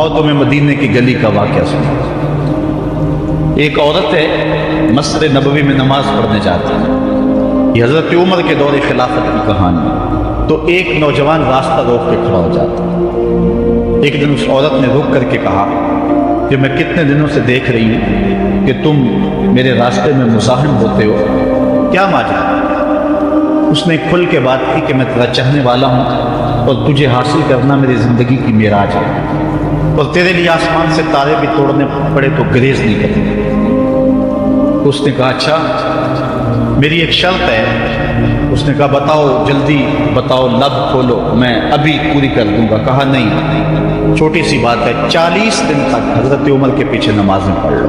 اور تمہیں مدینے کی گلی کا واقعہ سنا۔ ایک عورت ہے مسجد نبوی میں نماز پڑھنے جاتی ہے، یہ حضرت عمر کے دور خلافت کی کہانی ہے۔ تو ایک نوجوان راستہ روک کے کھڑا ہو جاتا ہے۔ ایک دن اس عورت نے رک کر کے کہا کہ میں کتنے دنوں سے دیکھ رہی ہوں کہ تم میرے راستے میں مزاحم ہوتے ہو، کیا ماجرا؟ اس نے کھل کے بات کی کہ میں تیرا چاہنے والا ہوں اور تجھے حاصل کرنا میری زندگی کی معراج ہے، اور تیرے لیے آسمان سے تارے بھی توڑنے پڑے تو گریز نہیں کروں۔ اس نے کہا اچھا، میری ایک شرط ہے۔ اس نے کہا بتاؤ، جلدی بتاؤ، لب کھولو، میں ابھی پوری کر دوں گا۔ کہا نہیں، چھوٹی سی بات ہے، 40 دن تک حضرت عمر کے پیچھے نمازیں پڑھ لو،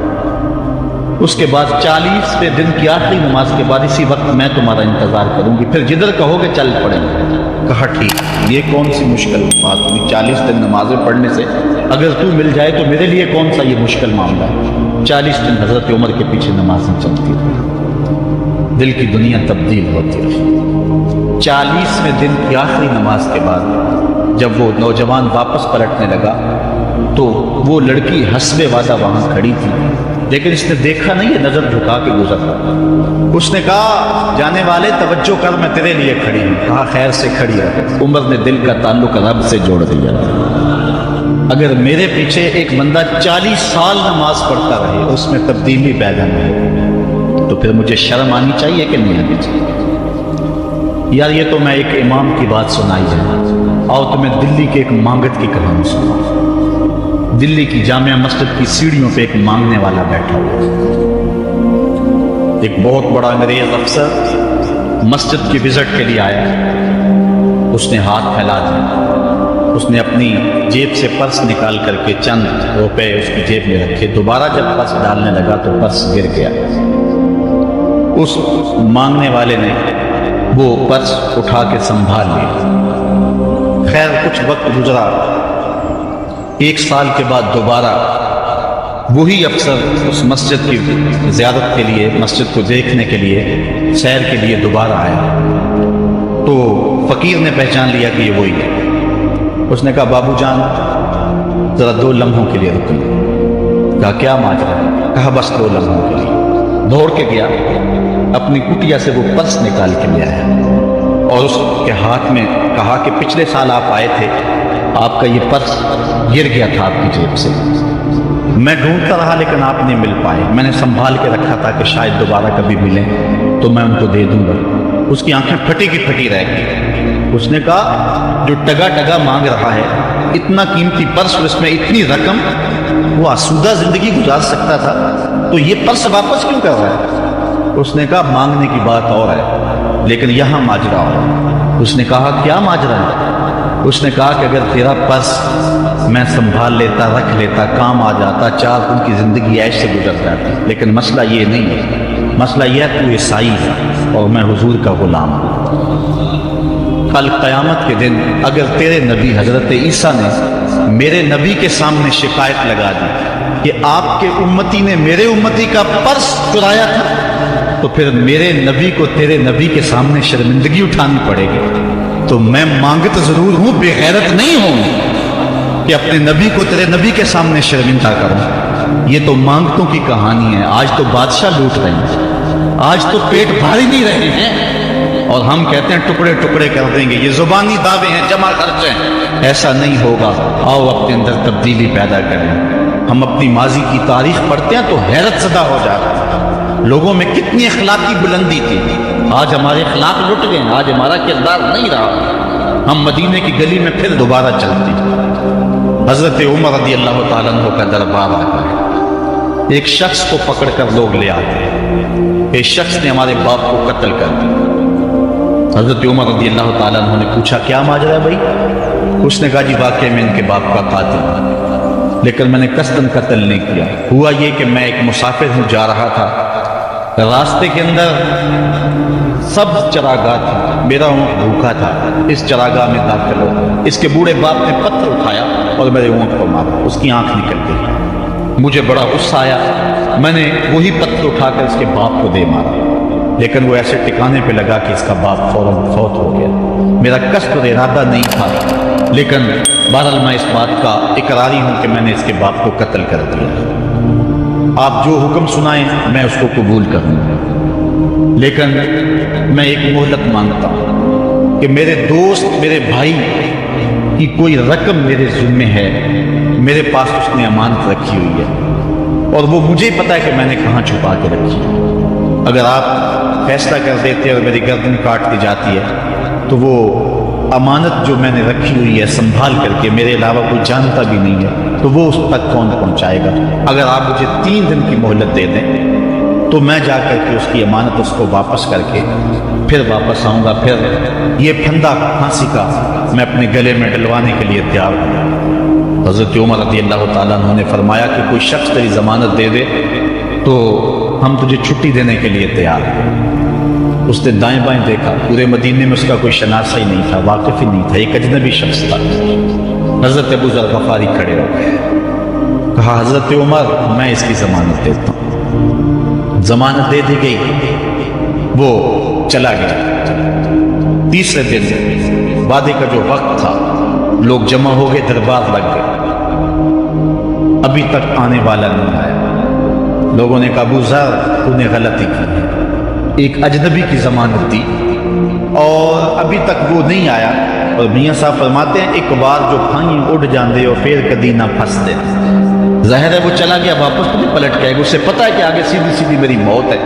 اس کے بعد 40ویں دن کی آخری نماز کے بعد اسی وقت میں تمہارا انتظار کروں گی، پھر جدھر کہو گے چل پڑیں گے۔ کہا ٹھیک، یہ کون سی مشکل بات ہوئی؟ 40 دن نمازیں پڑھنے سے اگر تو مل جائے تو میرے لیے کون سا یہ مشکل معاملہ ہے۔ 40 دن حضرت عمر کے پیچھے نمازیں چلتی رہی، دل کی دنیا تبدیل ہوتی رہی۔ 40ویں دن کی آخری نماز کے بعد جب وہ نوجوان واپس پلٹنے لگا تو وہ لڑکی حسب وعدہ وہاں کھڑی تھی، لیکن اس نے دیکھا نہیں، ہے نظر جھکا کے گزر رہا۔ اس نے کہا جانے والے توجہ کر، میں تیرے لیے کھڑی ہوں۔ کہا خیر سے کھڑی رہ۔ عمر نے دل کا تعلق رب سے جوڑ دیا۔ اگر میرے پیچھے ایک بندہ 40 سال نماز پڑھتا رہے، اس میں تبدیلی پیدا نہ ہو، تو پھر مجھے شرم آنی چاہیے کہ نہیں آنی چاہیے؟ یار یہ تو میں ایک امام کی بات سنائی ہے، اور تمہیں دلی کے ایک مانگت کی کہانی سنا۔ دلی کی جامع مسجد کی سیڑھیوں پہ ایک مانگنے والا بیٹھا ہوا، ایک بہت بڑا انگریز افسر مسجد کی وزٹ کے لیے آیا۔ اس نے ہاتھ پھیلا دیا، اس نے اپنی جیب سے پرس نکال کر کے چند روپے اس کی جیب میں رکھے۔ دوبارہ جب پرس ڈالنے لگا تو پرس گر گیا۔ اس مانگنے والے نے وہ پرس اٹھا کے سنبھال لیا۔ خیر کچھ وقت گزرا، 1 سال کے بعد دوبارہ وہی افسر اس مسجد کی زیارت کے لیے، مسجد کو دیکھنے کے لیے، سیر کے لیے دوبارہ آیا تو فقیر نے پہچان لیا کہ یہ وہی ہے۔ اس نے کہا بابو جان ذرا 2 لمحوں کے لیے رکیے۔ کہا کیا ماجرا ہے؟ کہا بس 2 لمحوں کے لیے۔ دوڑ کے گیا، اپنی کٹیا سے وہ پرس نکال کے لے آیا اور اس کے ہاتھ میں کہا کہ پچھلے سال آپ آئے تھے، آپ کا یہ پرس گر گیا تھا آپ کی جیب سے، میں ڈھونڈتا رہا لیکن آپ نہیں مل پائے، میں نے سنبھال کے رکھا تھا کہ شاید دوبارہ کبھی ملیں تو میں ان کو دے دوں گا۔ اس کی آنکھیں پھٹی کی پھٹی رہ گئی۔ اس نے کہا جو ٹگا ٹگا مانگ رہا ہے، اتنا قیمتی پرس اور اس میں اتنی رقم، وہ آسودہ زندگی گزار سکتا تھا، تو یہ پرس واپس کیوں کر رہا ہے؟ اس نے کہا مانگنے کی بات اور ہے لیکن یہاں ماجرا اور۔ اس نے کہا کیا ماجرا ہے؟ اس نے کہا کہ اگر تیرا پرس میں سنبھال لیتا، رکھ لیتا، کام آ جاتا، 4 دن کی زندگی ایسے سے گزر جاتی، لیکن مسئلہ یہ نہیں ہے، مسئلہ یہ ہے تو عیسائی ہے اور میں حضور کا غلام ہوں۔ کل قیامت کے دن اگر تیرے نبی حضرت عیسیٰ نے میرے نبی کے سامنے شکایت لگا دی کہ آپ کے امتی نے میرے امتی کا پرس چرایا تھا، تو پھر میرے نبی کو تیرے نبی کے سامنے شرمندگی اٹھانی پڑے گی۔ تو میں مانگت ضرور ہوں، بے غیرت نہیں ہوں کہ اپنے نبی کو تیرے نبی کے سامنے شرمندہ کروں۔ یہ تو مانگتوں کی کہانی ہے، آج تو بادشاہ لوٹ رہے ہیں، آج تو پیٹ بھاری نہیں رہے ہیں، اور ہم کہتے ہیں ٹکڑے ٹکڑے کر دیں گے، یہ زبانی دعوے ہیں، جمع خرچ ہیں۔ ایسا نہیں ہوگا، آؤ اپنے اندر تبدیلی پیدا کریں۔ ہم اپنی ماضی کی تاریخ پڑھتے ہیں تو حیرت زدہ ہو جاتے ہیں، لوگوں میں کتنی اخلاقی بلندی تھی، آج ہمارے اخلاق لٹ گئے، آج ہمارا کردار نہیں رہا، ہم مدینے کی گلی میں پھر دوبارہ چلتے۔ حضرت عمر رضی اللہ تعالیٰ عنہ کا دربار آتا ہے، ایک شخص کو پکڑ کر لوگ لے آتے ہیں، ایک شخص نے ہمارے باپ کو قتل کر دیا۔ حضرت عمر رضی اللہ تعالیٰ عنہ نے پوچھا کیا ماجرا ہے بھائی؟ اس نے کہا جی واقعی میں ان کے باپ کا قاتل ہوں، لیکن میں نے قصداً قتل نہیں کیا، ہوا یہ کہ میں ایک مسافر ہوں، جا رہا تھا، راستے کے اندر سب چراگاہ تھی، میرا اونٹ بھوکا تھا، اس چراگاہ میں داخل ہو، اس کے بوڑھے باپ نے پتھر اٹھایا اور میرے اونٹ کو مارا، اس کی آنکھ نکل گئی، مجھے بڑا غصہ آیا، میں نے وہی پتھر اٹھا کر اس کے باپ کو دے مارا، لیکن وہ ایسے ٹھکانے پہ لگا کہ اس کا باپ فوراً فوت ہو گیا، میرا قصد اور ارادہ نہیں تھا لیکن بہرحال میں اس بات کا اقراری ہوں کہ میں نے اس کے باپ کو قتل کر دیا۔ آپ جو حکم سنائیں میں اس کو قبول کروں، لیکن میں ایک مہلت مانگتا ہوں کہ میرے دوست، میرے بھائی کی کوئی رقم میرے ذمے ہے، میرے پاس اس نے امانت رکھی ہوئی ہے اور وہ مجھے پتا ہے کہ میں نے کہاں چھپا کے رکھی ہے۔ اگر آپ فیصلہ کر دیتے اور میری گردن کاٹ دی جاتی ہے تو وہ امانت جو میں نے رکھی ہوئی ہے سنبھال کر کے میرے علاوہ کوئی جانتا بھی نہیں ہے تو وہ اس تک کون پہنچائے گا؟ اگر آپ مجھے 3 دن کی مہلت دے دیں تو میں جا کر کے اس کی امانت اس کو واپس کر کے پھر واپس آؤں گا، پھر یہ پھندا پھانسی کا میں اپنے گلے میں ڈلوانے کے لیے تیار ہوں۔ حضرت عمر رضی اللہ تعالیٰ عنہ نے فرمایا کہ کوئی شخص تیری ضمانت دے دے تو ہم تجھے چھٹی دینے کے لیے تیار ہیں۔ اس نے دائیں بائیں دیکھا، پورے مدینے میں اس کا کوئی شناسہ ہی نہیں تھا، واقف ہی نہیں تھا، ایک اجنبی شخص تھا۔ حضرت ابو ذر غفاری کھڑے ہو گئے، کہا حضرت عمر میں اس کی ضمانت دیتا ہوں۔ ضمانت دے دی گئی، وہ چلا گیا۔ تیسرے دن وعدے کا جو وقت تھا لوگ جمع ہو گئے، دربار لگ گئے، ابھی تک آنے والا نہیں آیا۔ لوگوں نے کہا ابو ذر تو نے غلطی کی ہے، ایک اجنبی کی ضمانت دی اور ابھی تک وہ نہیں آیا۔ اور میاں صاحب فرماتے ہیں ایک بار جو پھائیں اڑ جاندے اور پھر کدی نہ پھنستے۔ ظاہر ہے وہ چلا گیا، واپس تو نہیں پلٹ کے آئے گا، اسے پتا ہے کہ آگے سیدھی سیدھی میری موت ہے،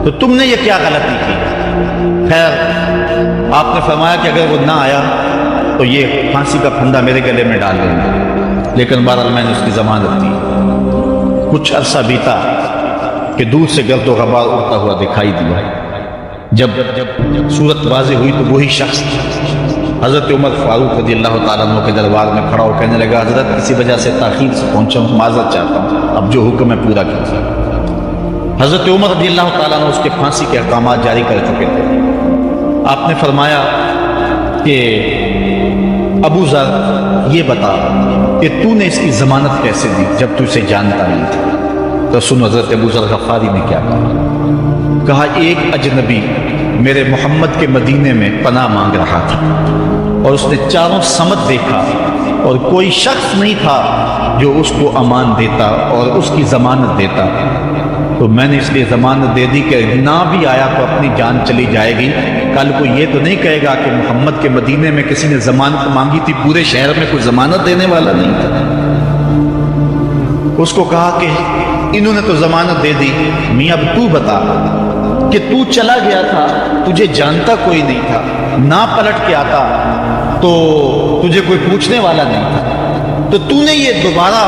تو تم نے یہ کیا غلطی کی؟ خیر آپ نے فرمایا کہ اگر وہ نہ آیا تو یہ پھانسی کا پھندا میرے گلے میں ڈال دیں گے، لیکن بہرحال میں نے اس کی ضمانت دی۔ کچھ عرصہ بیتا کہ دور سے گرد و غبار اڑتا ہوا دکھائی دیا۔ جب صورت واضح ہوئی تو وہی شخص حضرت عمر فاروق رضی اللہ تعالیٰ عنہ کے دربار میں کھڑا ہو کہنے لگا حضرت کسی وجہ سے تاخیر سے پہنچا ہوں، معذرت چاہتا ہوں، اب جو حکم ہے پورا کیجیے۔ حضرت عمر رضی اللہ تعالیٰ عنہ اس کے پھانسی کے احکامات جاری کر چکے تھے۔ آپ نے فرمایا کہ ابو ذر یہ بتا کہ تو نے اس کی ضمانت کیسے دی جب تو اسے جانتا نہیں تھا؟ تو سن حضرت ابو ذر غفاری نے کیا کہا، ایک اجنبی میرے محمد کے مدینے میں پناہ مانگ رہا تھا اور اس نے چاروں سمت دیکھا اور کوئی شخص نہیں تھا جو اس کو امان دیتا اور اس کی ضمانت دیتا، تو میں نے اس لیے ضمانت دے دی کہ نہ بھی آیا تو اپنی جان چلی جائے گی، کل کو یہ تو نہیں کہے گا کہ محمد کے مدینے میں کسی نے ضمانت مانگی تھی، پورے شہر میں کوئی ضمانت دینے والا نہیں تھا۔ اس کو کہا کہ انہوں نے تو ضمانت دے دی، میاں اب تو بتا کہ تو چلا گیا تھا، تجھے جانتا کوئی نہیں تھا، نہ پلٹ کے آتا تو تجھے کوئی پوچھنے والا نہیں تھا، تو نے یہ دوبارہ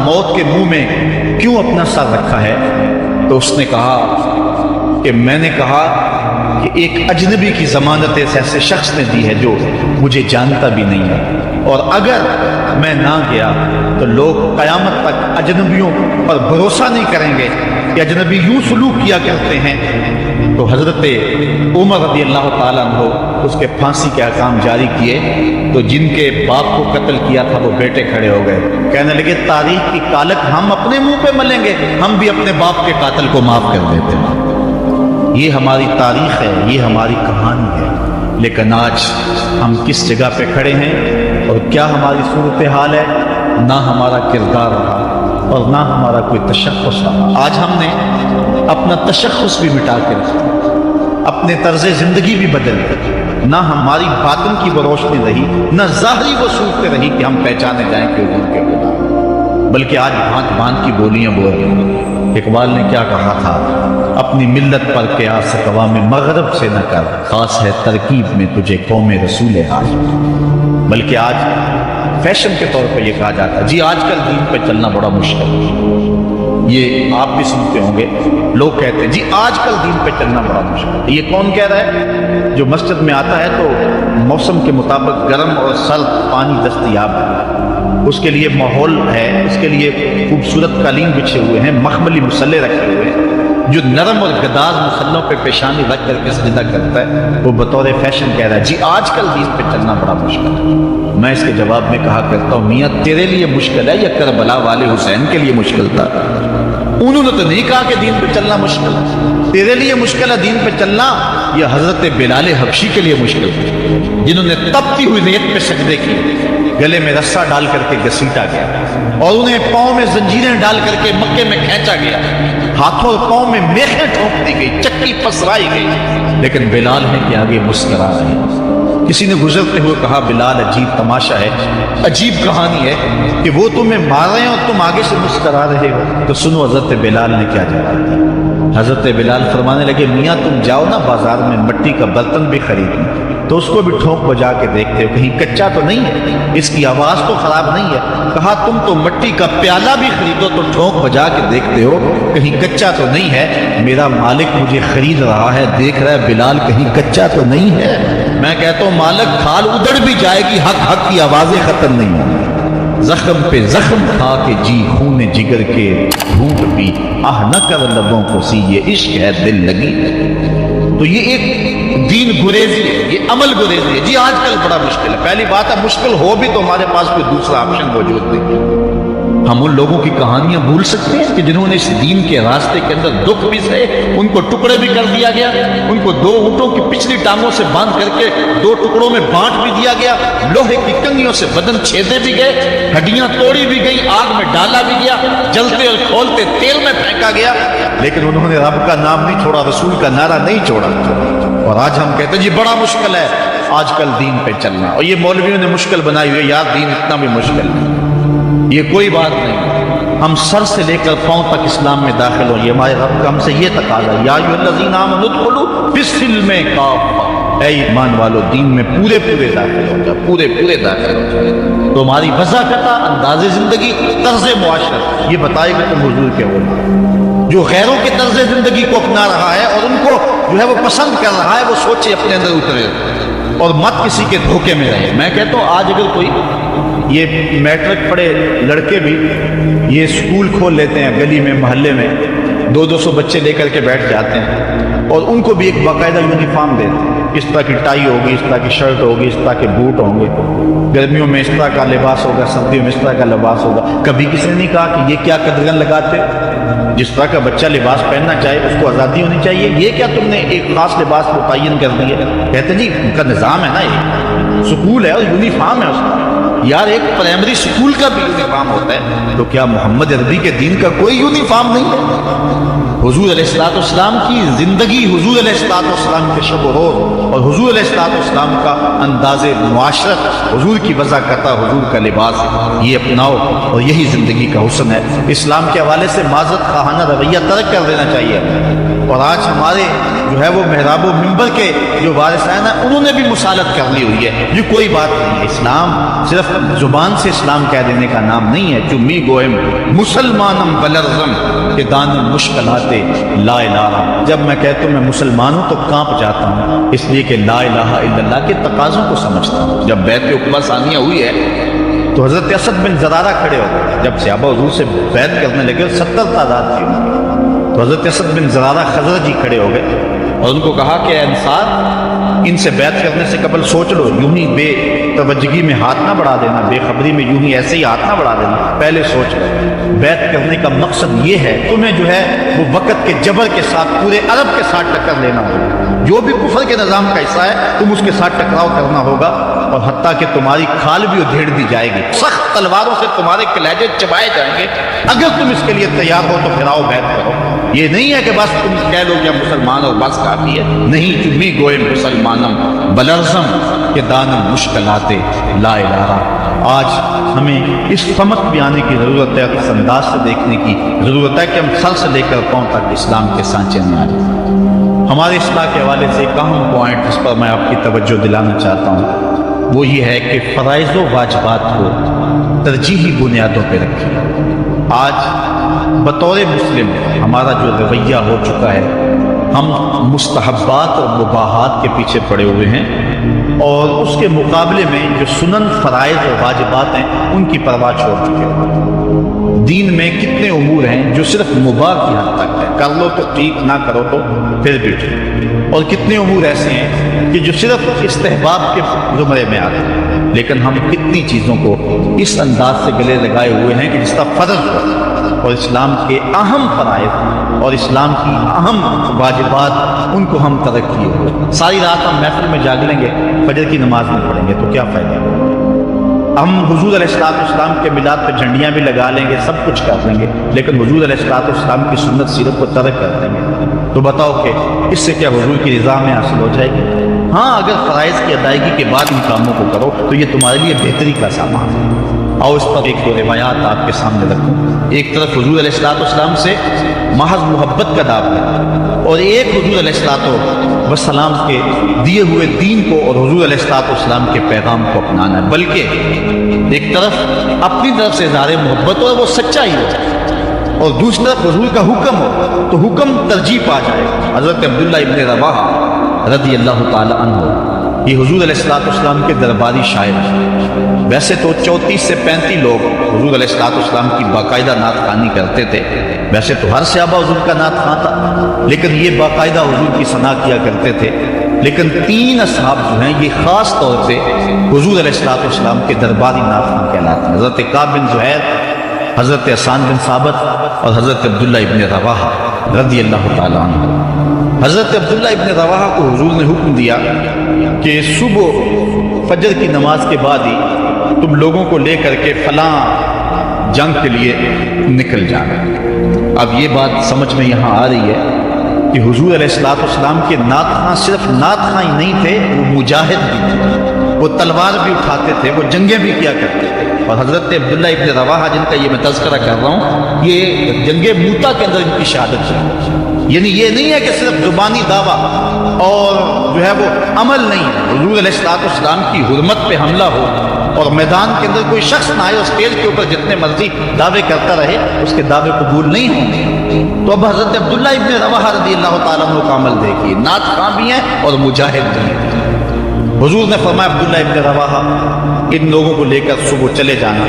موت کے منہ میں کیوں اپنا سر رکھا ہے؟ تو اس نے کہا کہ میں نے کہا کہ ایک اجنبی کی ضمانت ایسے شخص نے دی ہے جو مجھے جانتا بھی نہیں ہے، اور اگر میں نہ گیا تو لوگ قیامت تک اجنبیوں پر بھروسہ نہیں کریں گے کہ اجنبی یوں سلوک کیا کرتے ہیں۔ تو حضرت عمر رضی اللہ تعالیٰ عنہ اس کے پھانسی کے احکام جاری کیے، تو جن کے باپ کو قتل کیا تھا وہ بیٹے کھڑے ہو گئے، کہنے لگے تاریخ کی کالک ہم اپنے منہ پہ ملیں گے، ہم بھی اپنے باپ کے قاتل کو معاف کر دیتے ہیں۔ یہ ہماری تاریخ ہے، یہ ہماری کہانی ہے، لیکن آج ہم کس جگہ پہ کھڑے ہیں اور کیا ہماری صورتحال ہے؟ نہ ہمارا کردار رہا اور نہ ہمارا کوئی تشخص رہا۔ آج ہم نے اپنا تشخص بھی مٹا کے رکھا، اپنے طرز زندگی بھی بدل دی، نہ ہماری باطن کی وہ روشنی رہی، نہ ظاہری وہ صورتیں رہی کہ ہم پہچانے جائیں کہ حضور کے خدا، بلکہ آج بھانت بھانت کی بولیاں بول رہی ہیں۔ اقبال نے کیا کہا تھا، اپنی ملت پر قیاس اقوام مغرب سے نہ کر، خاص ہے ترکیب میں تجھے قوم رسول حاجت۔ بلکہ آج فیشن کے طور پر یہ کہا جاتا ہے جی آج کل دین پہ چلنا بڑا مشکل ہے، یہ آپ بھی سنتے ہوں گے، لوگ کہتے ہیں جی آج کل دین پہ چلنا بڑا مشکل ہے۔ یہ کون کہہ رہا ہے؟ جو مسجد میں آتا ہے تو موسم کے مطابق گرم اور سرد پانی دستیاب ہے، اس کے لیے ماحول ہے، اس کے لیے خوبصورت قالین بچھے ہوئے ہیں، مخملی مسلے رکھے ہوئے ہیں، جو نرم اور گداز مسلوں پہ پیشانی رکھ کر کے سجدہ کرتا ہے، وہ بطور فیشن کہہ رہا ہے جی آج کل دین پہ چلنا بڑا مشکل ہے۔ میں اس کے جواب میں کہا کرتا ہوں میاں تیرے لیے مشکل ہے یا کربلا والے حسین کے لیے مشکل تھا؟ انہوں نے تو نہیں کہا کہ دین پہ چلنا مشکل ہے، تیرے لیے مشکل ہے دین پہ چلنا، یہ حضرت بلال حبشی کے لیے مشکل ہے، جنہوں نے تپتی ہوئی نیت پہ سجدے کیے، گلے میں رسا ڈال کر کے گھسیٹا گیا، اور انہیں پاؤں میں زنجیریں ڈال کر کے مکے میں کھینچا گیا، ہاتھوں اور پاؤں میں میخیں ٹھونک دی گئی، چکی پسرائی گئی، لیکن بلال ہے کہ آگے مسکرا رہے ہیں۔ کسی نے گزرتے ہوئے کہا بلال عجیب تماشا ہے، عجیب کہانی ہے کہ وہ تمہیں مار رہے ہیں اور تم آگے سے مسکرا رہے ہو۔ تو سنو حضرت بلال نے کیا جواب دیا۔ حضرت بلال فرمانے لگے میاں تم جاؤ نا بازار میں مٹی کا برتن بھی خریدنا، تو اس کو بھی ٹھونک بجا کے دیکھتے ہو کہیں کچا تو نہیں ہے، اس کی آواز تو خراب نہیں ہے۔ کہا تم تو مٹی کا پیالہ بھی خریدو تو ٹھونک بجا کے دیکھتے ہو کہیں کچا تو نہیں ہے، میرا مالک مجھے خرید رہا ہے، دیکھ رہا ہے بلال کہیں کچا تو نہیں ہے۔ میں کہتا ہوں مالک کھال ادڑ بھی جائے گی، حق حق کی آوازیں ختم نہیں ہوں گی۔ زخم پہ زخم کھا کے جی خون جگر کے گھونٹ بھی، آہ نہ کر لبوں کو سی یہ عشق ہے دل لگی۔ تو یہ ایک دین گریزی ہے، یہ عمل گریزی ہے۔ جی آج کل بڑا مشکل ہے، پہلی بات ہے مشکل ہو بھی تو ہمارے پاس کوئی دوسرا آپشن موجود نہیں۔ ہم ان لوگوں کی کہانیاں بھول سکتے ہیں کہ جنہوں نے اس دین کے راستے کے اندر دکھ بھی سہے، ان کو ٹکڑے بھی کر دیا گیا، ان کو دو اونٹوں کی پچھلی ٹانگوں سے باندھ کر کے دو ٹکڑوں میں بانٹ بھی دیا گیا، لوہے کی کنگھیوں سے بدن چھیدے بھی گئے، ہڈیاں توڑی بھی گئی، آگ میں ڈالا بھی گیا، جلتے اور کھولتے تیل میں پھینکا گیا، لیکن انہوں نے رب کا نام نہیں چھوڑا، رسول کا نعرہ نہیں چھوڑا۔ اور آج ہم کہتے ہیں جی بڑا مشکل ہے آج کل دین پہ چلنا، اور یہ مولویوں نے مشکل بنائی ہوئی ہے، یار دین اتنا بھی مشکل نہیں، یہ کوئی بات نہیں، ہم سر سے لے کر پاؤں تک اسلام میں داخل ہوں، یہ ہمارے رب کا ہم سے یہ تقاضا ہے، یا ایھا الذین آمنوا ادخلوا فی السلم کافۃ، اے ایمان والو دین میں پورے پورے داخل ہو جاؤ، پورے پورے داخل ہو جاؤ۔ تو ہماری وضاحت، انداز زندگی، طرز معاشرت یہ بتائے گا تم حضور کے ہو، جو غیروں کے طرز زندگی کو اپنا رہا ہے اور ان کو جو ہے وہ پسند کر رہا ہے، وہ سوچے اپنے اندر اترے اور مت کسی کے دھوکے میں رہے۔ میں کہتا ہوں آج اگر کوئی یہ میٹرک پڑھے لڑکے بھی یہ سکول کھول لیتے ہیں گلی میں محلے میں، 200 بچے لے کر کے بیٹھ جاتے ہیں اور ان کو بھی ایک باقاعدہ یونیفارم دیتے ہیں، اس طرح کی ٹائی ہوگی، اس طرح کی شرٹ ہوگی، اس طرح کے بوٹ ہوں گے، گرمیوں میں اس طرح کا لباس ہوگا، سردیوں میں اس طرح کا لباس ہوگا۔ کبھی کسی نے نہیں کہا کہ یہ کیا قدغن لگاتے، جس طرح کا بچہ لباس پہننا چاہے اس کو آزادی ہونی چاہیے، یہ کیا تم نے ایک خاص لباس متعین کر دی ہے؟ کہتے ہیں جی ان کا نظام ہے نا، یہ سکول ہے اور یونیفارم ہے اس کا، یار ایک پرائمری سکول کا بھی یونیفارم ہوتا ہے، تو کیا محمد عربی کے دین کا کوئی یونیفارم نہیں ہے؟ حضور علیہ السلام کی زندگی، حضور علیہ السلام کے شب و روز اور حضور علیہ السلام کا انداز معاشرت، حضور کی وضاحت، حضور کا لباس، یہ اپناؤ اور یہی زندگی کا حسن ہے۔ اسلام کے حوالے سے معذرت خواہانہ رویہ ترک کر دینا چاہیے، اور آج ہمارے جو ہے وہ محراب و منبر کے جو وارثین ہیں انہوں نے بھی مسالت کر لی ہوئی ہے، یہ کوئی بات نہیں ہے۔ اسلام صرف زبان سے اسلام کہہ دینے کا نام نہیں ہے، جو می گوئم مسلمانم بلرزم کہ دان مشکلات لا الہ، جب میں کہتا ہوں میں مسلمان ہوں تو کانپ جاتا ہوں، اس لیے کہ لا الہ الا اللہ کے تقاضوں کو سمجھتا ہوں۔ جب بیعت عقبہ ثانیہ ہوئی ہے تو حضرت اسد بن زرارہ کھڑے ہو گئے، جب صحابہ حضور سے بیعت کرنے لگے اور 70 تعداد تھی ان کی، تو حضرت اسد بن زرارہ خزرجی کھڑے ہو گئے اور ان کو کہا کہ اے انصار، ان سے بیعت کرنے سے قبل سوچ لو، یوں ہی بے توجہی میں ہاتھ نہ بڑھا دینا، بے خبری میں یوں ہی ایسے ہی ہاتھ نہ بڑھا دینا، پہلے سوچ لو۔ بیعت کرنے کا مقصد یہ ہے تمہیں جو ہے وہ وقت کے جبر کے ساتھ پورے عرب کے ساتھ ٹکر لینا ہوگا، جو بھی کفر کے نظام کا حصہ ہے تم اس کے ساتھ ٹکراؤ کرنا ہوگا، اور حتیٰ کہ تمہاری کھال بھی ادھیڑ دی جائے گی، سخت تلواروں سے تمہارے کلیجے چبائے جائیں گے، اگر تم اس کے لیے تیار ہو تو پھر آؤ بیعت کرو۔ یہ نہیں ہے کہ بس تم کہہ لو کہ مسلمان ہو بس کافی ہے، نہیں، تمہیں گوئے مسلمانم بلرزم کہ دانم مشکلات لا الہ۔ آج ہمیں اس سمت بھی آنے کی ضرورت ہے، اس انداز سے دیکھنے کی ضرورت ہے کہ ہم سر سے لے کر پاؤں تک اسلام کے سانچے میں آ جائیں۔ ہمارے اصلاح کے حوالے سے ایک اہم پوائنٹ جس پر میں آپ کی توجہ دلانا چاہتا ہوں وہ یہ ہے کہ فرائض و واجبات کو ترجیحی بنیادوں پہ رکھیں۔ آج بطور مسلم ہمارا جو رویہ ہو چکا ہے، ہم مستحبات اور مباحات کے پیچھے پڑے ہوئے ہیں، اور اس کے مقابلے میں جو سنن، فرائض اور واجبات ہیں ان کی پرواہ چھوڑ چکے ہیں۔ دین میں کتنے امور ہیں جو صرف مباح کی حد تک ہے، کر لو تو ٹھیک، نہ کرو تو پھر بھی ٹھیک، اور کتنے امور ایسے ہیں کہ جو صرف استحباب کے زمرے میں آتے ہیں، لیکن ہم کتنی چیزوں کو اس انداز سے گلے لگائے ہوئے ہیں کہ جس کا فرض ہو اور اسلام کے اہم فرائض اور اسلام کی اہم واجبات ان کو ہم ترک کیے ہوئے، ساری رات ہم محفل میں جاگ لیں گے، فجر کی نماز نہیں پڑھیں گے تو کیا فائدہ؟ ہم حضور علیہ السلام کے میلاد پہ جھنڈیاں بھی لگا لیں گے، سب کچھ کر لیں گے، لیکن حضور علیہ السلام کی سنت سیرت کو ترک کر دیں گے، تو بتاؤ کہ اس سے کیا حضور کی رضا میں حاصل ہو جائے گی؟ ہاں، اگر فرائض کی ادائیگی کے بعد ان کاموں کو کرو تو یہ تمہارے لیے بہتری کا سامان ہے۔ آؤ اس پر ایک دو روایات آپ کے سامنے رکھوں۔ ایک طرف حضور علیہ السلام سے محض محبت کا دعویٰ ہے، اور ایک حضور علیہ السلام کے دیے ہوئے دین کو اور حضور علیہ السلام کے پیغام کو اپنانا ہے، بلکہ ایک طرف اپنی طرف سے اظہار محبت ہو، وہ سچائی ہو، اور دوسری طرف حضور کا حکم ہو تو حکم ترجیح پا جائے۔ حضرت عبداللہ ابن رواحہ رضی اللہ تعالی عنہ یہ حضور علیہ السلام کے درباری شاعر ہیں۔ ویسے تو 34 سے 35 لوگ حضور علیہ السلام کی باقاعدہ نعت خوانی کرتے تھے، ویسے تو ہر صحابہ حضور کا نعت خواں تھا، لیکن یہ باقاعدہ حضور کی ثنا کیا کرتے تھے۔ لیکن 3 اصحاب جو ہیں یہ خاص طور سے حضور علیہ السلام کے درباری نعت خواں کہلاتے ہیں، حضرت کعب بن زہیر، حضرت حسان بن ثابت اور حضرت عبداللہ ابن رواحہ رضی اللہ تعالیٰ عنہ۔ حضرت عبداللہ ابن رواحہ کو حضور نے حکم دیا کہ صبح فجر کی نماز کے بعد ہی تم لوگوں کو لے کر کے فلاں جنگ کے لیے نکل جانا۔ اب یہ بات سمجھ میں یہاں آ رہی ہے کہ حضور علیہ السلام کے نعت خواں صرف نعت خواں ہی نہیں تھے، وہ مجاہد بھی تھے، وہ تلوار بھی اٹھاتے تھے، وہ جنگیں بھی کیا کرتے تھے۔ اور حضرت عبداللہ ابن رواحہ جن کا یہ میں تذکرہ کر رہا ہوں، یہ جنگ موتا کے اندر ان کی شہادت ہے، یعنی یہ نہیں ہے کہ صرف زبانی دعویٰ اور جو ہے وہ عمل نہیں ہے۔ حضور علیہ السلام کی حرمت پہ حملہ ہو اور میدان کے اندر کوئی شخص نہ آئے، اسٹیج کے اوپر جتنے مرضی دعوے کرتا رہے، اس کے دعوے قبول نہیں ہوں گے۔ تو اب حضرت عبداللہ ابن رواحہ رضی اللہ تعالیٰ عنہ کا عمل دیکھیے، نعت خواں بھی ہیں اور مجاہد بھی ہیں۔ حضور نے فرمایا عبداللہ ابن رواحہ ان لوگوں کو لے کر صبح چلے جانا۔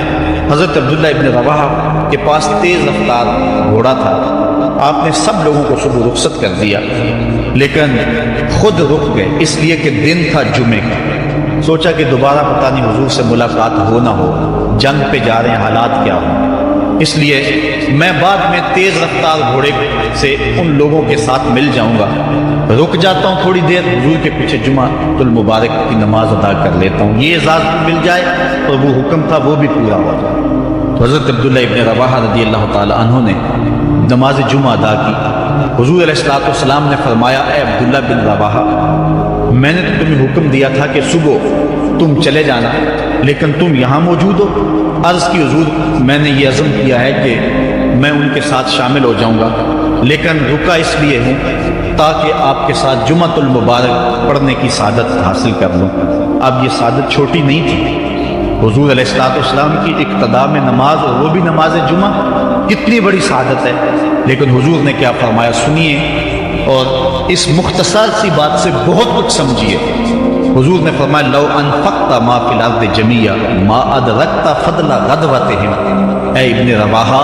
حضرت عبداللہ ابن رواحہ کے پاس تیز رفتار گھوڑا تھا، آپ نے سب لوگوں کو صبح رخصت کر دیا، لیکن خود رک گئے، اس لیے کہ دن تھا جمعے کا۔ سوچا کہ دوبارہ پتہ نہیں حضور سے ملاقات ہو نہ ہو، جنگ پہ جا رہے ہیں، حالات کیا ہوں، اس لیے میں بعد میں تیز رفتار گھوڑے سے ان لوگوں کے ساتھ مل جاؤں گا، رک جاتا ہوں تھوڑی دیر، حضور کے پیچھے جمعہ المبارک کی نماز ادا کر لیتا ہوں، یہ اجازت مل جائے اور وہ حکم تھا وہ بھی پورا ہو جائے۔ تو حضرت عبداللہ ابن رواحہ رضی اللہ تعالی عنہ نے نماز جمعہ ادا کی۔ حضور علیہ السلام نے فرمایا، اے عبداللہ بن رواحہ، میں نے تمہیں حکم دیا تھا کہ صبح تم چلے جانا، لیکن تم یہاں موجود ہو۔ عرض کی حضور، میں نے یہ عزم کیا ہے کہ میں ان کے ساتھ شامل ہو جاؤں گا، لیکن رکا اس لیے ہوں تاکہ آپ کے ساتھ جمعہ المبارک پڑھنے کی سعادت حاصل کر لوں۔ اب یہ سعادت چھوٹی نہیں تھی، حضور علیہ السلام کی اقتداء میں نماز، اور وہ بھی نماز جمعہ، کتنی بڑی سعادت ہے۔ لیکن حضور نے کیا فرمایا سنیے، اور اس مختصر سی بات سے بہت کچھ سمجھیے۔ حضور نے فرمایا، لو انفقت ما فی الارض جمیعا ما ادرکت فضل غدوتہم۔ اے ابن رواحہ،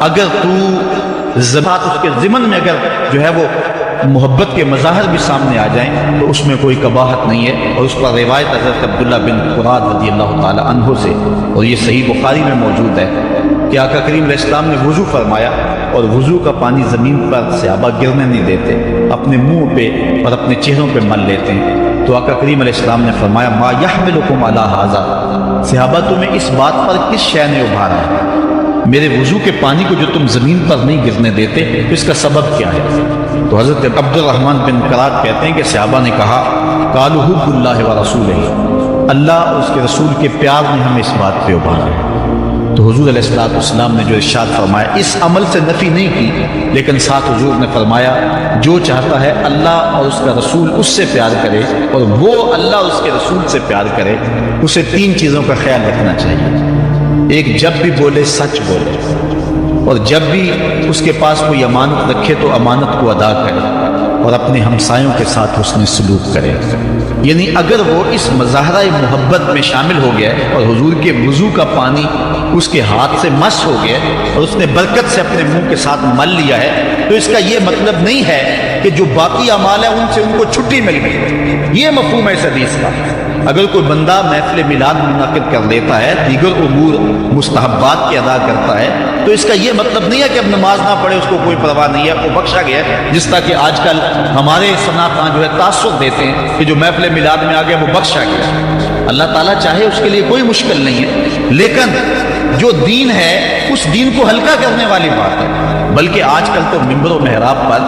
اگر تو زبات اس کے ضمن میں اگر جو ہے وہ محبت کے مظاہر بھی سامنے آ جائیں تو اس میں کوئی قباحت نہیں ہے۔ اور اس پر روایت حضرت عبداللہ بن قراد رضی اللہ تعالی عنہ سے، اور یہ صحیح بخاری میں موجود ہے، کہ آقا کریم علیہ السلام نے وضو فرمایا، اور وضو کا پانی زمین پر صحابہ گرنے نہیں دیتے، اپنے منہ پہ اور اپنے چہروں پہ مل لیتے ہیں۔ تو آقا کریم علیہ السلام نے فرمایا، ما یحملکم علی ھذا، صحابہ تمہیں اس بات پر کس شے نے ابھارا ہے؟ میرے وضو کے پانی کو جو تم زمین پر نہیں گرنے دیتے، تو اس کا سبب کیا ہے؟ تو حضرت عبد الرحمن بن قراد کہتے ہیں کہ صحابہ نے کہا، قالوا حب اللہ ورسولہ، اللہ اور اس کے رسول کے پیار نے ہمیں اس بات پہ ابھارا ہے۔ تو حضور علیہ السلام نے جو ارشاد فرمایا، اس عمل سے نفی نہیں کی، لیکن ساتھ حضور نے فرمایا، جو چاہتا ہے اللہ اور اس کا رسول اس سے پیار کرے، اور وہ اللہ اور اس کے رسول سے پیار کرے، اسے 3 چیزوں کا خیال رکھنا چاہیے۔ ایک، جب بھی بولے سچ بولے، اور جب بھی اس کے پاس کوئی امانت رکھے تو امانت کو ادا کرے، اور اپنے ہمسایوں کے ساتھ حسن سلوک کرے۔ یعنی اگر وہ اس مظاہرہ محبت میں شامل ہو گیا اور حضور کے وضو کا پانی اس کے ہاتھ سے مس ہو گیا اور اس نے برکت سے اپنے منہ کے ساتھ مل لیا ہے، تو اس کا یہ مطلب نہیں ہے کہ جو باقی اعمال ہیں ان سے ان کو چھٹی مل گئی۔ یہ مفہوم ہے اس حدیث کا۔ اگر کوئی بندہ محفل میلاد منعقد کر لیتا ہے، دیگر امور مستحبات کی ادا کرتا ہے، تو اس کا یہ مطلب نہیں ہے کہ اب نماز نہ پڑھے، اس کو کوئی پرواہ نہیں ہے، وہ بخشا گیا ہے۔ جس طرح کہ آج کل ہمارے صنعت خان جو ہے تاثر دیتے ہیں کہ جو محفل میلاد میں آ گیا وہ بخشا گیا۔ اللہ تعالیٰ چاہے اس کے لیے کوئی مشکل نہیں ہے، لیکن جو دین ہے اس دین کو ہلکا کرنے والی بات ہے۔ بلکہ آج کل تو ممبر و محراب پر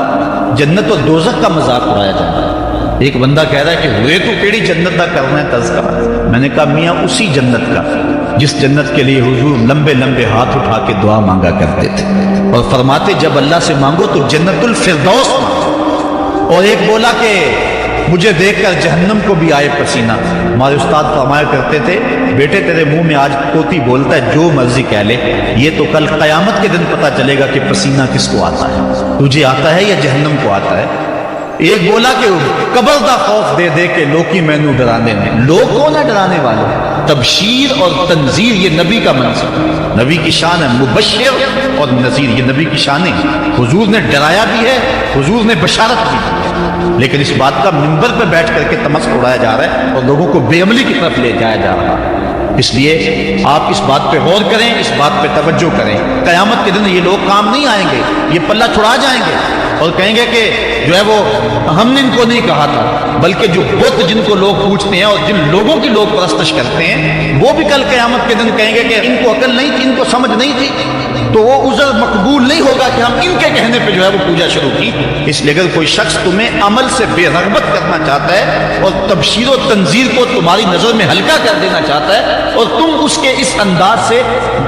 جنت و دوزخ کا مذاق اڑایا جاتا ہے۔ ایک بندہ کہہ رہا ہے کہ ہوئے تو کیڑی جنت کا کرنا ہے تذکرہ۔ میں نے کہا میاں اسی جنت کا جس جنت کے لیے حضور لمبے لمبے ہاتھ اٹھا کے دعا مانگا کرتے تھے اور فرماتے جب اللہ سے مانگو تو جنت الفردوس مانگو۔ اور ایک بولا کہ مجھے دیکھ کر جہنم کو بھی آئے پسینہ۔ ہمارے استاد فرمایا کرتے تھے بیٹے تیرے منہ میں آج طوطی بولتا ہے جو مرضی کہہ لے، یہ تو کل قیامت کے دن پتہ چلے گا کہ پسینہ کس کو آتا ہے، تجھے آتا ہے یا جہنم کو آتا ہے۔ ایک بولا کہ قبر دا خوف دے دے کے لوکی مینو ڈرانے نے۔ لوگ کون ہے ڈرانے والے؟ تبشیر اور تنذیر یہ نبی کا منصب ہے، نبی کی شان ہے۔ مبشر اور نذیر یہ نبی کی شان ہے۔ حضور نے ڈرایا بھی ہے، حضور نے بشارت بھی دی ہے، لیکن اس بات کا منبر پہ بیٹھ کر کے تمسخر اڑایا جا رہا ہے اور لوگوں کو بے عملی کی طرف لے جایا جا رہا ہے۔ اس لیے آپ اس بات پہ غور کریں، اس بات پہ توجہ کریں۔ قیامت کے دن یہ لوگ کام نہیں آئیں گے، یہ پلہ چھڑا جائیں گے اور کہیں گے کہ جو ہے وہ ہم نے ان کو نہیں کہا تھا، بلکہ جو بت جن کو لوگ پوچھتے ہیں اور جن لوگوں کی لوگ پرستش کرتے ہیں وہ بھی کل قیامت کے دن کہیں گے کہ ان کو عقل نہیں تھی، ان کو سمجھ نہیں تھی، تو وہ عذر مقبول نہیں ہوگا کہ ہم ان کے کہنے پہ جو ہے وہ پوجا شروع کی۔ اس لیے اگر کوئی شخص تمہیں عمل سے بے رغبت کرنا چاہتا ہے اور تبشیر و تنذیر کو تمہاری نظر میں ہلکا کر دینا چاہتا ہے اور تم اس کے اس انداز سے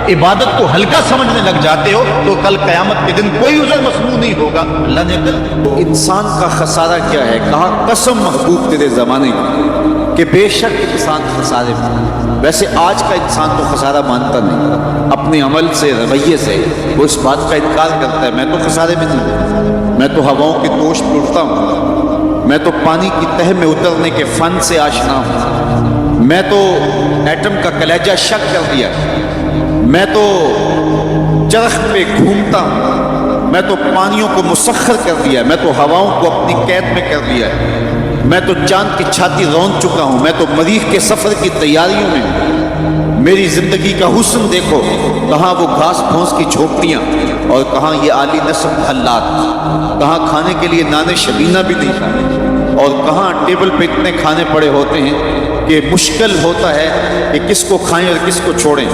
عبادت کو ہلکا سمجھنے لگ جاتے ہو، تو کل قیامت کے دن کوئی عذر مسموع نہیں ہوگا۔ اللہ نے انسان کا خسارہ کیا ہے؟ کہا قسم محبوب تیرے زمانے کی کہ بے شک انسان خسارے میں۔ ویسے آج کا انسان تو خسارہ مانتا نہیں، اپنے عمل سے رویے سے وہ اس بات کا انکار کرتا ہے میں تو خسارے میں نہیں، میں تو ہواؤں کی توش پہ اڑتا ہوں، میں تو پانی کی تہ میں اترنے کے فن سے آشنا ہوں، میں تو ایٹم کا کلیجہ شک کر دیا، میں تو چرخ پہ گھومتا ہوں، میں تو پانیوں کو مسخر کر دیا، میں تو ہواؤں کو اپنی قید میں کر دیا، میں تو چاند کی چھاتی رون چکا ہوں، میں تو مریخ کے سفر کی تیاریوں میں ہوں۔ میری زندگی کا حسن دیکھو، کہاں وہ گھاس پھونس کی جھوپڑیاں اور کہاں یہ عالی نسل محلات، کہاں کھانے کے لیے نان شبینہ بھی نہیں تھا اور کہاں ٹیبل پہ اتنے کھانے پڑے ہوتے ہیں کہ مشکل ہوتا ہے کہ کس کو کھائیں اور کس کو چھوڑیں،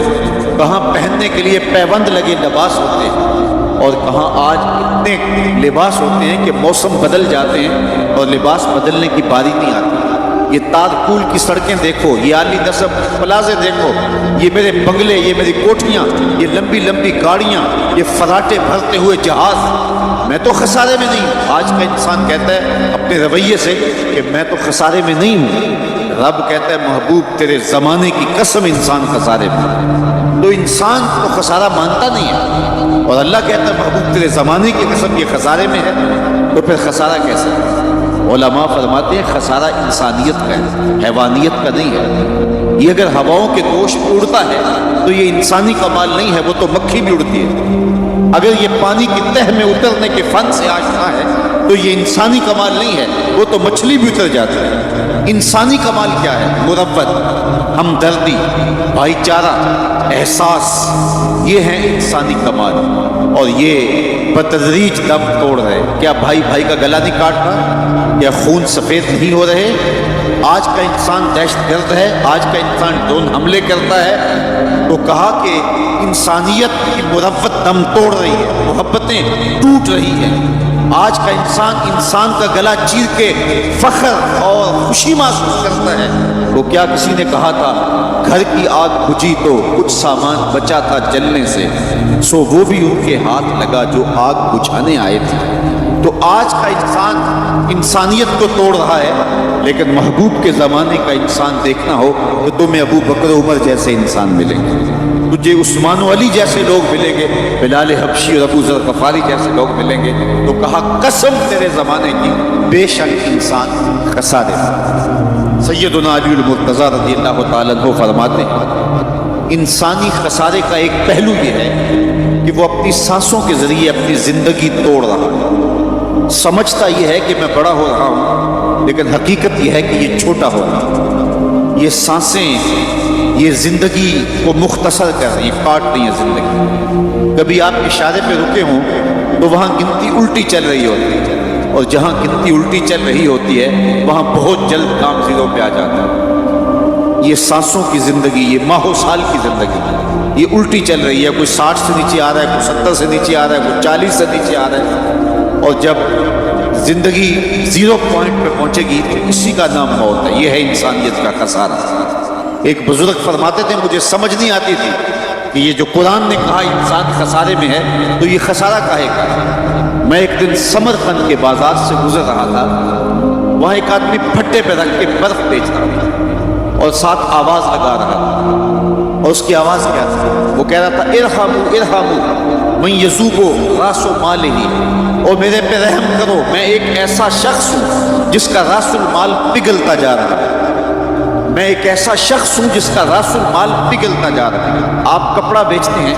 کہاں پہننے کے لیے پیوند لگے لباس ہوتے ہیں اور کہاں آج اتنے لباس ہوتے ہیں کہ موسم بدل جاتے ہیں اور لباس بدلنے کی باری نہیں آتی۔ یہ تارکول کی سڑکیں دیکھو، یہ عالی نصب پلازے دیکھو، یہ میرے بنگلے، یہ میری کوٹھیاں، یہ لمبی لمبی گاڑیاں، یہ فراٹے بھرتے ہوئے جہاز، میں تو خسارے میں نہیں ہوں۔ آج کا انسان کہتا ہے اپنے رویے سے کہ میں تو خسارے میں نہیں ہوں۔ رب کہتا ہے محبوب تیرے زمانے کی قسم انسان خسارے میں۔ تو انسان تو خسارہ مانتا نہیں ہے اور اللہ کہتا ہے محبوب تیرے زمانے کی قسم یہ خسارے میں ہے، تو پھر خسارہ کیسے؟ علماء فرماتے ہیں خسارہ انسانیت کا ہے، حیوانیت کا نہیں ہے۔ یہ اگر ہواؤں کے گوش اڑتا ہے تو یہ انسانی کمال نہیں ہے، وہ تو مکھی بھی اڑتی ہے۔ اگر یہ پانی کی تہ میں اترنے کے فن سے آشنا ہے تو یہ انسانی کمال نہیں ہے، وہ تو مچھلی بھی اتر جاتی ہے۔ انسانی کمال کیا ہے؟ مروت، ہمدردی، بھائی چارہ، احساس، یہ ہے انسانی کمال۔ اور یہ بتدریج دم توڑ رہے۔ کیا بھائی بھائی کا گلا نہیں کاٹ رہا؟ کیا خون سفید نہیں ہو رہے؟ آج کا انسان دہشت گرد ہے، آج کا انسان ڈرون حملے کرتا ہے، تو کہا کہ انسانیت کی مروت دم توڑ رہی ہے، محبتیں ٹوٹ رہی ہیں۔ آج کا انسان کا گلا چیر کے فخر اور خوشی محسوس کرتا ہے۔ وہ کیا کسی نے کہا تھا گھر کی آگ بجھی تو کچھ سامان بچا تھا جلنے سے، سو وہ بھی ان کے ہاتھ لگا جو آگ بجھانے آئے تھے۔ تو آج کا انسان انسانیت کو توڑ رہا ہے، لیکن محبوب کے زمانے کا انسان دیکھنا ہو تو تمہیں ابو بکر عمر جیسے انسان ملیں گے۔ تجھے عثمان و علی جیسے لوگ ملیں گے، بلال حبشی اور ابو ذر غفاری جیسے لوگ ملیں گے، تو کہا قسم تیرے زمانے کی، بے شک انسان خسارے میں۔ سیدنا علی المرتضی رضی اللہ تعالیٰ عنہ فرماتے ہیں انسانی خسارے کا ایک پہلو یہ ہے کہ وہ اپنی سانسوں کے ذریعے اپنی زندگی توڑ رہا ہے۔ سمجھتا یہ ہے کہ میں بڑا ہو رہا ہوں، لیکن حقیقت یہ ہے کہ یہ چھوٹا ہو رہا ہے۔ یہ سانسیں یہ زندگی کو مختصر کر رہی ہیں، کاٹ رہی ہیں زندگی۔ کبھی آپ اشارے پہ رکے ہوں تو وہاں گنتی الٹی چل رہی ہوتی ہے، اور جہاں گنتی الٹی چل رہی ہوتی ہے وہاں بہت جلد کام زیرو پہ آ جاتا ہے۔ یہ سانسوں کی زندگی، یہ ماہو سال کی زندگی، یہ الٹی چل رہی ہے۔ کوئی 60 سے نیچے آ رہا ہے، کوئی 70 سے نیچے آ رہا ہے، کوئی 40 سے نیچے آ رہا ہے، اور جب زندگی زیرو پوائنٹ پہ پہنچے گی تو اسی کا نام موت ہے۔ یہ ہے انسانیت کا خسارہ۔ ایک بزرگ فرماتے تھے مجھے سمجھ نہیں آتی تھی کہ یہ جو قرآن نے کہا انسان خسارے میں ہے تو یہ خسارہ کاہے کا ہے۔ میں ایک دن سمرقند کے بازار سے گزر رہا تھا، وہاں ایک آدمی پھٹے پہ رکھ کے برف بیچ رہا تھا اور ساتھ آواز لگا رہا تھا، اور اس کی آواز کیا تھی؟ وہ کہہ رہا تھا ارحموا ارحموا من یذوب راس مالہ، اور میرے پہ رحم کرو، میں ایک ایسا شخص ہوں جس کا راس المال پگھلتا جا رہا ہے۔ میں ایک ایسا شخص ہوں جس کا راس المال پگھلتا جا رہا ہے۔ آپ کپڑا بیچتے ہیں،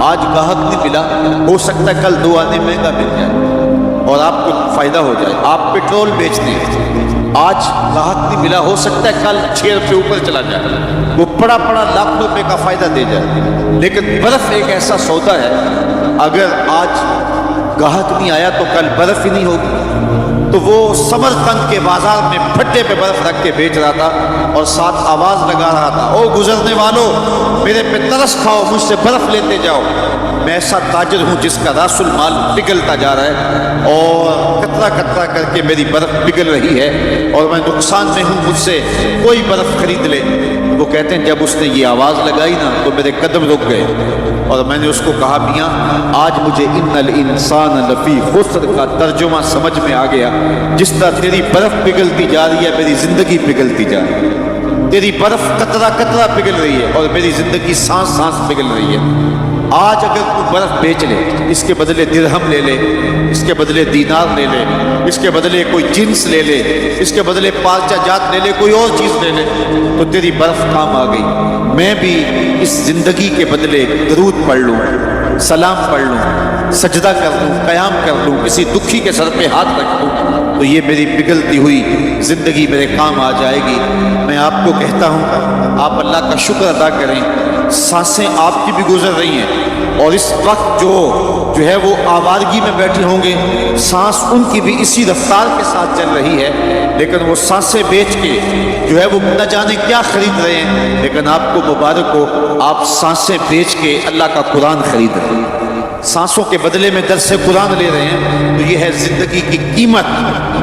آج گاہک نہیں ملا، ہو سکتا ہے کل 2 آنے مہنگا مل جائے اور آپ کو فائدہ ہو جائے۔ آپ پیٹرول بیچتے ہیں، آج گاہک نہیں ملا، ہو سکتا ہے کل 6 روپے اوپر چلا جائے، وہ پڑا لاکھ روپے کا فائدہ دے جائے۔ لیکن برف ایک ایسا سودا ہے، اگر آج گاہک نہیں آیا تو کل برف ہی نہیں ہوگی۔ تو وہ سمرقند کے بازار میں پھٹے پہ برف رکھ کے بیچ رہا تھا اور ساتھ آواز لگا رہا تھا او گزرنے والوں، میرے پہ ترس کھاؤ، مجھ سے برف لیتے جاؤ۔ میں ایسا تاجر ہوں جس کا راس المال پگھلتا جا رہا ہے اور قطرہ قطرہ کر کے میری برف پگھل رہی ہے اور میں نقصان میں ہوں، مجھ سے کوئی برف خرید لے۔ وہ کہتے ہیں جب اس نے یہ آواز لگائی نا تو میرے قدم رک گئے، اور میں نے اس کو کہا میاں آج مجھے ان الانسان لفی خسر کا ترجمہ سمجھ میں آ گیا۔ جس طرح تیری برف پگھلتی جا رہی ہے میری زندگی پگھلتی جا رہی ہے، تیری برف قطرہ قطرہ پگھل رہی ہے اور میری زندگی سانس سانس پگھل رہی ہے۔ آج اگر تو برف بیچ لے، اس کے بدلے درہم لے لے، اس کے بدلے دینار لے لے، اس کے بدلے کوئی جنس لے لے، اس کے بدلے پالچا جات لے لے، کوئی اور چیز لے لے، تو تیری برف کام آ گئی۔ میں بھی اس زندگی کے بدلے درود پڑھ لوں، سلام پڑھ لوں، سجدہ کر لوں، قیام کر لوں، کسی دکھی کے سر پہ ہاتھ رکھ دوں، تو یہ میری پگھلتی ہوئی زندگی میرے کام آ جائے گی۔ میں آپ کو کہتا ہوں آپ اللہ کا شکر ادا کریں، سانسیں آپ کی بھی گزر رہی ہیں، اور اس وقت جو ہے وہ آوارگی میں بیٹھے ہوں گے، سانس ان کی بھی اسی رفتار کے ساتھ چل رہی ہے، لیکن وہ سانسیں بیچ کے جو ہے وہ نہ جانے کیا خرید رہے ہیں، لیکن آپ کو مبارک ہو آپ سانسیں بیچ کے اللہ کا قرآن خرید رہے ہیں، سانسوں کے بدلے میں درس قرآن لے رہے ہیں۔ تو یہ ہے زندگی کی قیمت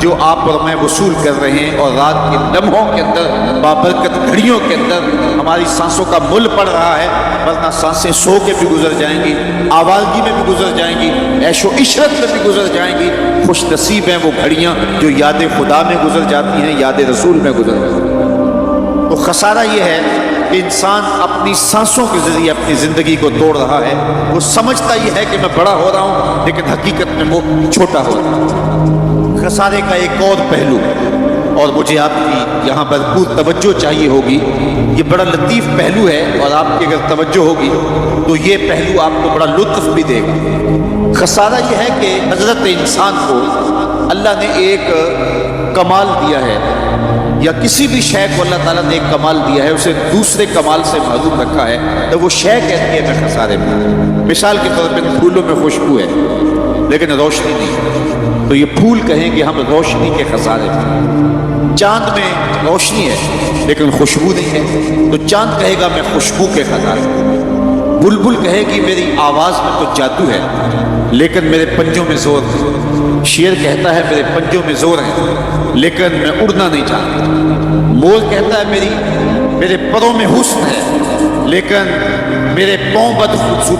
جو آپ اور میں وصول کر رہے ہیں، اور رات کے لمحوں کے اندر بابرکت گھڑیوں کے اندر ہماری سانسوں کا مل پڑ رہا ہے، ورنہ سانسیں سو کے بھی گزر جائیں گی، آوارگی میں بھی گزر جائیں گی، عیش و عشرت میں بھی گزر جائیں گی۔ خوش نصیب ہیں وہ گھڑیاں جو یاد خدا میں گزر جاتی ہیں، یاد رسول میں گزر جاتی ہیں۔ تو خسارہ یہ ہے کہ انسان اپنی سانسوں کے ذریعے اپنی زندگی کو توڑ رہا ہے۔ وہ سمجھتا یہ ہے کہ میں بڑا ہو رہا ہوں، لیکن حقیقت میں وہ چھوٹا ہو رہا ہے۔ خسارے کا ایک اور پہلو، اور مجھے آپ کی یہاں بھرپور توجہ چاہیے ہوگی، یہ بڑا لطیف پہلو ہے، اور آپ کی اگر توجہ ہوگی تو یہ پہلو آپ کو بڑا لطف بھی دے گا۔ خسارہ یہ ہے کہ حضرت انسان کو اللہ نے ایک کمال دیا ہے، یا کسی بھی شے کو اللہ تعالیٰ نے ایک کمال دیا ہے، اسے دوسرے کمال سے محروم رکھا ہے، تو وہ شے کہتی ہے میں خسارے میں۔ مثال کے طور پہ پھولوں میں خوشبو ہے لیکن روشنی نہیں، تو یہ پھول کہیں کہ ہم روشنی کے خسارے میں۔ چاند میں روشنی ہے لیکن خوشبو نہیں ہے، تو چاند کہے گا میں خوشبو کے خسارے میں۔ بلبل کہے گی میری آواز میں تو جادو ہے لیکن میرے پنجوں میں زور ہے۔ شیر کہتا ہے میرے پنجوں میں زور ہے لیکن میں اڑنا نہیں چاہتا۔ مور کہتا ہے میرے پروں میں حسن ہے لیکن میرے پاؤں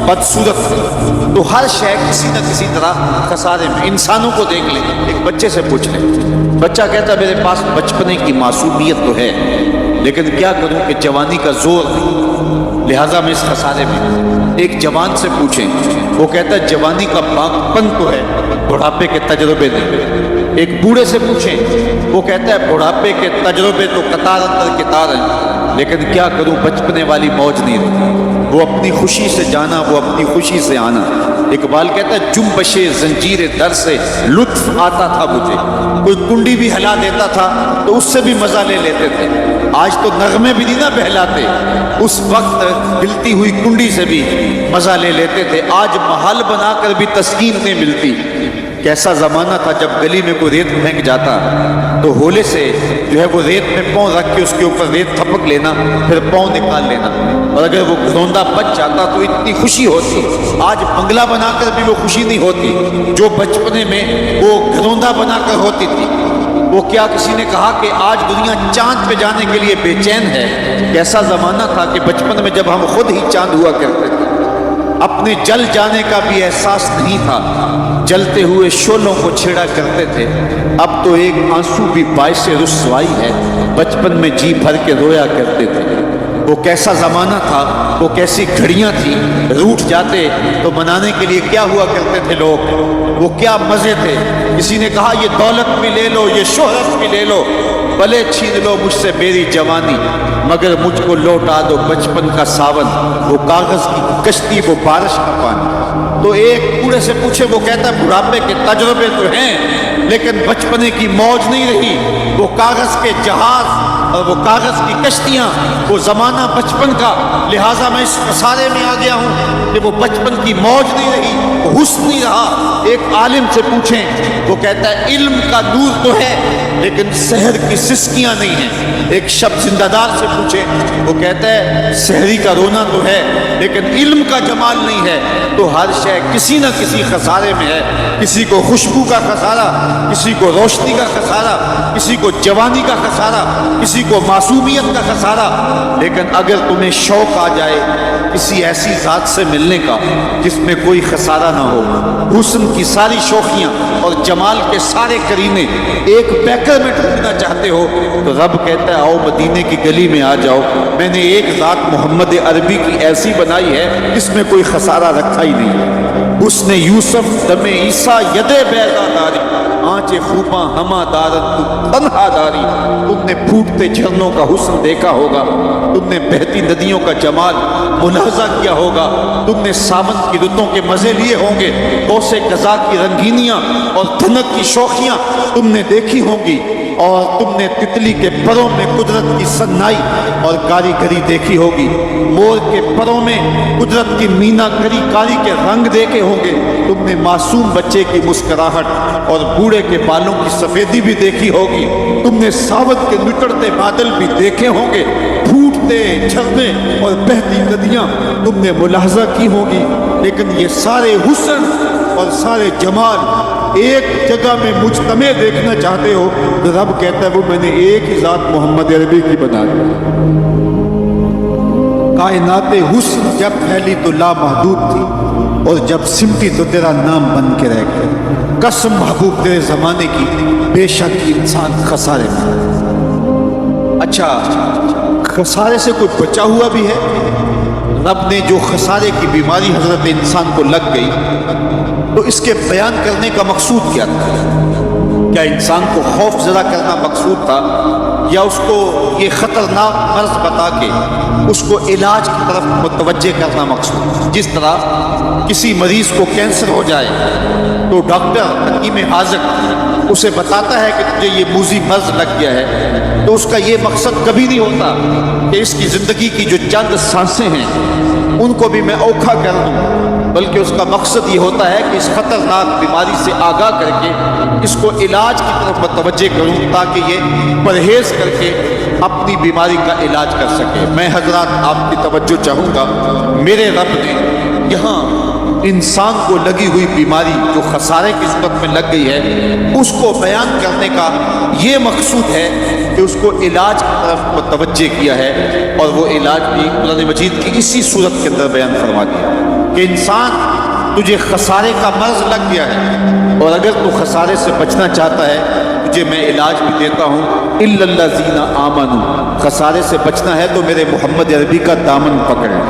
بدصورت ہے۔ تو ہر شے کسی نہ کسی طرح خسارے میں۔ انسانوں کو دیکھ لیں، ایک بچے سے پوچھ لیں، بچہ کہتا ہے میرے پاس بچپنے کی معصومیت تو ہے لیکن کیا کروں کہ جوانی کا زور نہیں، لہٰذا میں اس خسارے میں ایک جوان سے پوچھیں، وہ کہتا ہے جوانی کا پاکپن تو ہے، بڑھاپے کے تجربے نہیں۔ ایک بوڑھے سے پوچھیں، وہ کہتا ہے بڑھاپے کے تجربے تو قطار اندر قطار ہیں، لیکن کیا کروں بچپنے والی موج نہیں رہی، وہ اپنی خوشی سے جانا، وہ اپنی خوشی سے آنا۔ اقبال کہتا ہے جنبش زنجیر در سے لطف آتا تھا مجھے، کوئی کنڈی بھی ہلا دیتا تھا تو اس سے بھی مزہ لے لیتے تھے۔ آج تو نغمے بھی نہیں نہ بہلاتے، اس وقت ہلتی ہوئی کنڈی سے بھی مزہ لے لیتے تھے۔ آج محل بنا کر بھی تسکین نہیں ملتی۔ کیسا زمانہ تھا جب گلی میں کوئی ریت پھینک جاتا تو ہولے سے جو ہے وہ ریت میں پاؤں رکھ کے اس کے اوپر ریت تھپک لینا، پھر پاؤں نکال لینا، اور اگر وہ گھروندہ بچ جاتا تو اتنی خوشی ہوتی۔ آج بنگلہ بنا کر بھی وہ خوشی نہیں ہوتی جو بچپنے میں وہ گھروندہ بنا کر ہوتی تھی۔ وہ کیا کسی نے کہا کہ آج دنیا چاند پہ جانے کے لیے بے چین ہے؟ کیسا زمانہ تھا کہ بچپن میں جب ہم خود ہی چاند ہوا کرتے تھے، اپنے جل جانے کا بھی احساس نہیں تھا، جلتے ہوئے شعلوں کو چھیڑا کرتے تھے۔ اب تو ایک آنسو بھی باعث رسوائی ہے، بچپن میں جی بھر کے رویا کرتے تھے۔ وہ کیسا زمانہ تھا، وہ کیسی گھڑیاں تھیں، روٹھ جاتے تو منانے کے لیے کیا ہوا کرتے تھے لوگ، وہ کیا مزے تھے۔ کسی نے کہا یہ دولت بھی لے لو، یہ شہرت بھی لے لو، بھلے چھین لو مجھ سے میری جوانی، مگر مجھ کو لوٹا دو بچپن کا ساون، وہ کاغذ کی کشتی، وہ بارش کا پانی۔ تو ایک بوڑھے سے پوچھے، وہ کہتا ہے بڑھاپے کے تجربے تو ہیں لیکن بچپنے کی موج نہیں رہی، وہ کاغذ کے جہاز اور وہ کاغذ کی کشتیاں، وہ زمانہ بچپن کا، لہٰذا میں اس خسارے میں آ گیا ہوں کہ وہ بچپن کی موج نہیں رہی، وہ حسن نہیں رہا۔ ایک عالم سے پوچھیں، وہ کہتا ہے علم کا نور تو ہے لیکن سحر کی سسکیاں نہیں ہیں۔ ایک شب زندہ دار سے پوچھیں، وہ کہتا ہے سحری کا رونا تو ہے لیکن علم کا جمال نہیں ہے۔ تو ہر شے کسی نہ کسی خسارے میں ہے، کسی کو خوشبو کا خسارہ، کسی کو روشنی کا خسارہ، کسی کو جوانی کا خسارہ، کسی کو معصومیت کا خسارہ۔ لیکن اگر تمہیں شوق آ جائے کسی ایسی ذات سے ملنے کا جس میں کوئی خسارہ نہ ہو، حسن کی ساری شوخیاں اور جمال کے سارے کرینے ایک بیکر میں ڈھونڈنا چاہتے ہو، تو رب کہتا ہے آؤ مدینے کی گلی میں آ جاؤ، میں نے ایک ذات محمد عربی کی ایسی بنائی ہے جس میں کوئی خسارہ رکھا ہی نہیں۔ حسن یوسف دم عیسیٰ ید بیضا داری، آنچ خوباں ہما دارت تو تنہا داری۔ تم نے پھوٹتے جھرنوں کا حسن دیکھا ہوگا، تم نے بہتی ندیوں کا جمال ملاحظہ کیا ہوگا، تم نے ساون کی رتوں کے مزے لیے ہوں گے، کوسے قضا کی رنگینیاں اور دھنک کی شوخیاں تم نے دیکھی ہوں گی، اور تم نے تتلی کے پروں میں قدرت کی سنائی اور کاریگری دیکھی ہوگی، مور کے پروں میں قدرت کی مینا کاری کے رنگ دیکھے ہوں گے، تم نے معصوم بچے کی مسکراہٹ اور بوڑھے کے بالوں کی سفیدی بھی دیکھی ہوگی، تم نے ساون کے نٹڑتے بادل بھی دیکھے ہوں گے، پھوٹتے جھرنے اور بہتی ندیاں تم نے ملاحظہ کی ہوگی۔ لیکن یہ سارے حسن اور سارے جمال ایک جگہ میں مجتمع دیکھنا چاہتے ہو، تو رب کہتا ہے وہ میں نے ایک ہی ذات محمد عربی کی بنا دی۔ کائنات حسن جب پھیلی تو لامحدود تھی، اور جب سمٹی تو تیرا نام بن کے رہ گیا۔ قسم محبوب تیرے زمانے کی، بے شک انسان خسارے میں۔ اچھا، خسارے سے کوئی بچا ہوا بھی ہے؟ رب نے جو خسارے کی بیماری حضرت انسان کو لگ گئی تو اس کے بیان کرنے کا مقصود کیا تھا؟ کیا انسان کو خوف زدہ کرنا مقصود تھا، یا اس کو یہ خطرناک مرض بتا کے اس کو علاج کی طرف متوجہ کرنا مقصود؟ جس طرح کسی مریض کو کینسر ہو جائے تو ڈاکٹر حکیم حاذق اسے بتاتا ہے کہ تجھے یہ موذی مرض لگ گیا ہے، تو اس کا یہ مقصد کبھی نہیں ہوتا کہ اس کی زندگی کی جو چند سانسیں ہیں ان کو بھی میں اوکھا کر دوں، بلکہ اس کا مقصد یہ ہوتا ہے کہ اس خطرناک بیماری سے آگاہ کر کے اس کو علاج کی طرف متوجہ کروں تاکہ یہ پرہیز کر کے اپنی بیماری کا علاج کر سکے۔ میں حضرات آپ کی توجہ چاہوں گا، میرے رب نے یہاں انسان کو لگی ہوئی بیماری جو خسارے کی صورت میں لگ گئی ہے اس کو بیان کرنے کا یہ مقصود ہے کہ اس کو علاج کی طرف متوجہ کیا ہے، اور وہ علاج بھی قرآن مجید کی اسی صورت کے اندر بیان فرما دیا کہ انسان تجھے خسارے کا مرض لگ گیا ہے، اور اگر تو خسارے سے بچنا چاہتا ہے تجھے میں علاج بھی دیتا ہوں اِلَّا آمنوا، خسارے سے بچنا ہے تو میرے محمد عربی کا دامن پکڑ لیں،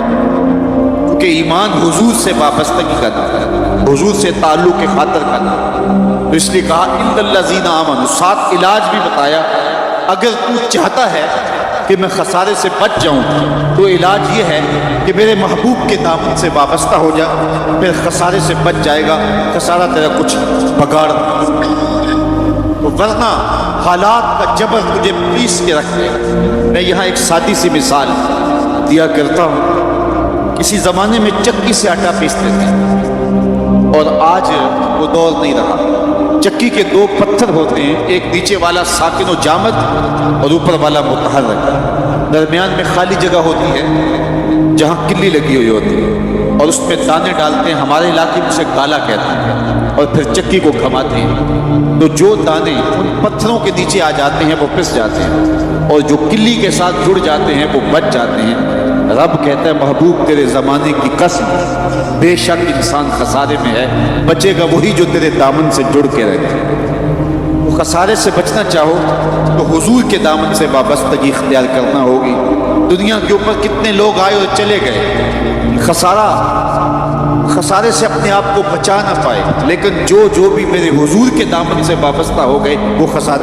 کیونکہ ایمان حضور سے وابستگی کا نام ہے، حضور سے تعلق کے خاطر کا نام ہے، تو اس لیے کہا اِلَّا آمنوا، ساتھ علاج بھی بتایا اگر تو چاہتا ہے کہ میں خسارے سے بچ جاؤں تو علاج یہ ہے کہ میرے محبوب کے دامن سے وابستہ ہو جا، پھر خسارے سے بچ جائے گا، خسارہ تیرا کچھ بگاڑ تو ورنہ حالات کا جبر تجھے پیس کے رکھ دے گا۔ میں یہاں ایک سادی سی مثال دیا کرتا ہوں، کسی زمانے میں چکی سے آٹا پیستے تھے اور آج وہ دور نہیں رہا۔ چکی کے دو پتھر ہوتے ہیں، ایک نیچے والا ساکن و جامد اور اوپر والا متحرک، درمیان میں خالی جگہ ہوتی ہے جہاں کلی لگی ہوئی ہوتی ہے اور اس میں دانے ڈالتے ہیں، ہمارے علاقے میں اسے گالا کہتے ہیں، اور پھر چکی کو گھماتے ہیں تو جو دانے ان پتھروں کے نیچے آ جاتے ہیں وہ پس جاتے ہیں اور جو کلی کے ساتھ جڑ جاتے ہیں وہ بچ جاتے ہیں۔ رب کہتا ہے محبوب تیرے زمانے کی قسم، بے شک انسان خسارے میں ہے، بچے گا وہی جو تیرے دامن سے جڑ کے رہتے ہیں۔ وہ خسارے سے بچنا چاہو تو حضور کے دامن سے وابستگی اختیار کرنا ہوگی۔ دنیا کے اوپر کتنے لوگ آئے اور چلے گئے، خسارے سے اپنے آپ کو بچا نہ پائے، لیکن جو بھی میرے حضور کے دامن سے وابستہ ہو گئے وہ خسارے